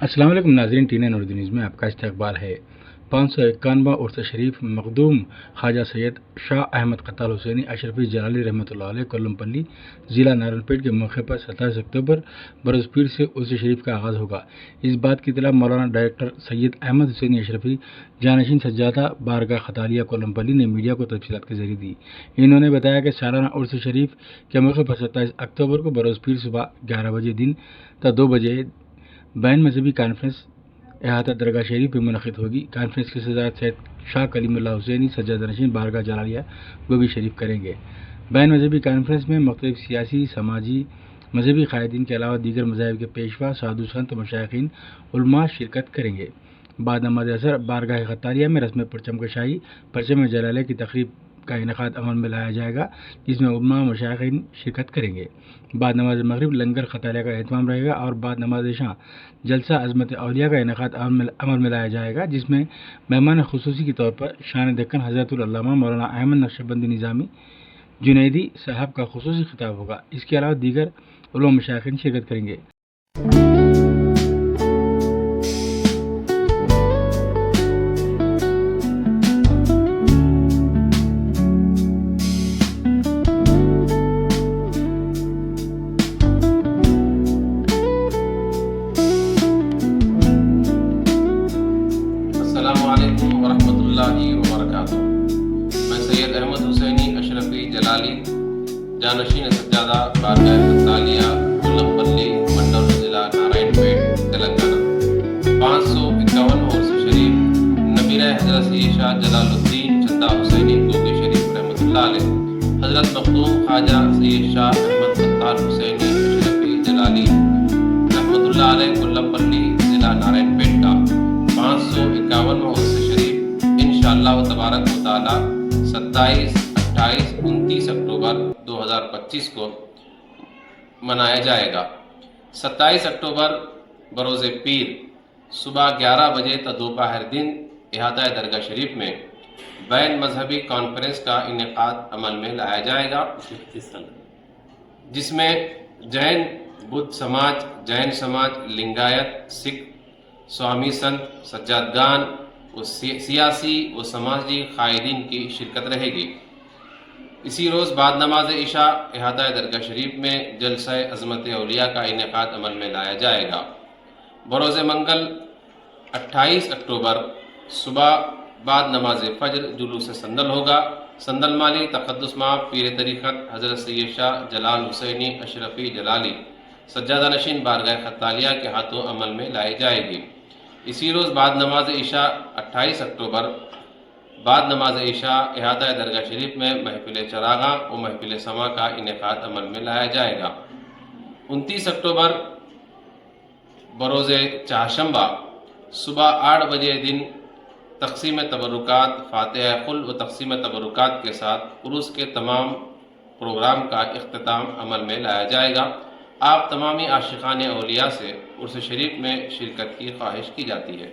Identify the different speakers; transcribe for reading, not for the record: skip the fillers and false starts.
Speaker 1: السلام علیکم ناظرین، ٹی این اردو نیوز میں آپ کا استقبال ہے۔ 551واں عرس شریف مخدوم خواجہ سید شاہ احمد قتال حسینی اشرفی جلالی رحمۃ اللہ علیہ کولمپلی ضلع نارائن پیٹ کے موقع پر 27 اکتوبر بروز پیر سے عرس شریف کا آغاز ہوگا۔ اس بات کی اطلاع مولانا ڈائریکٹر سید احمد حسینی اشرفی جانشین سجادہ بارگاہ خطالیہ کولمپلی نے میڈیا کو تفصیلات کے ذریعے دی۔ انہوں نے بتایا کہ سالانہ عرس شریف کے موقع پر 27 اکتوبر کو بروز پیر صبح 11 بجے دن تا 2 بجے بین مذہبی کانفرنس احاطہ درگاہ شریف میں منعقد ہوگی۔ کانفرنس کی صدارت سید شاہ کلیم اللہ حسینی سجادہ نشین بارگاہ جلالیہ گوبھی شریف کریں گے۔ بین مذہبی کانفرنس میں مختلف سیاسی، سماجی، مذہبی قائدین کے علاوہ دیگر مذاہب کے پیشوا، سادھو سنت، مشائخین، علماء شرکت کریں گے۔ بعد نماز اثر بارگاہ خطالیہ میں رسم پرچم کشائی، پرچم جلالہ کی تقریب کا انعقاد عمل میں لایا جائے گا، جس میں علماء و مشائخین شرکت کریں گے۔ بعد نماز مغرب لنگر خطالیہ کا اہتمام رہے گا اور بعد نماز عشاء جلسہ عظمت اولیاء کا انعقاد عمل میں لایا جائے گا، جس میں مہمان خصوصی کے طور پر شان دکن حضرت العلامہ مولانا احمد نقشبندی نظامی جنیدی صاحب کا خصوصی خطاب ہوگا۔ اس کے علاوہ دیگر علماء و مشائخین شرکت کریں گے۔
Speaker 2: السلام علیکم ورحمۃ اللہ وبرکاتہ۔ میں سید احمد حسینی اشرفی جلالی جانشین سجادہ بارگاہ خطالیہ کولمپلی منڈل ضلع نارائن پیٹ تلنگانہ 551 عرس شریف نبیرہ حضرت سید شاہ جلال الدین چندہ حسینی گوبھی شریف رحمۃ اللہ علیہ، حضرت مخدوم خواجہ سید شاہ احمد قتال حسینی اشرفی جلالی رحمۃ اللہ علیہ کولمپلی ضلع نارائن پیٹ کا 551واں عرس شریف انشاءاللہ تبارک و تعالی 27، 28، 29 اکتوبر 2025 کو منایا جائے گا۔ 27 اکتوبر بروز پیر صبح 11 بجے تا دوپہر دن احاطہ درگاہ شریف میں بین مذہبی کانفرنس کا انعقاد عمل میں لایا جائے گا، جس میں جین بدھ سماج، جین سماج، لنگایت، سکھ، سوامی سنت، سجادگان و سیاسی و سماجی قائدین کی شرکت رہے گی۔ اسی روز بعد نماز عشاء احاطہ درگاہ شریف میں جلسہ عظمت اولیاء کا انعقاد عمل میں لایا جائے گا۔ بروز منگل 28 اکتوبر صبح بعد نماز فجر جلوس سندل ہوگا۔ سندل مالی تقدس مآب پیر طریقت حضرت سید شاہ جلال حسینی اشرفی جلالی سجادہ نشین بارگاہ خطالیہ کے ہاتھوں عمل میں لائی جائے گی۔ اسی روز بعد نماز عشاء 28 اکتوبر بعد نماز عشاء احاطہ درگاہ شریف میں محفل چراغاں و محفل سما کا انعقاد عمل میں لایا جائے گا۔ 29 اکتوبر بروز چہارشنبہ صبح 8 بجے دن تقسیم تبرکات، فاتحہ قل و تقسیم تبرکات کے ساتھ عرس کے تمام پروگرام کا اختتام عمل میں لایا جائے گا۔ آپ تمامی عاشقان اولیاء سے عرس شریف میں شرکت کی خواہش کی جاتی ہے۔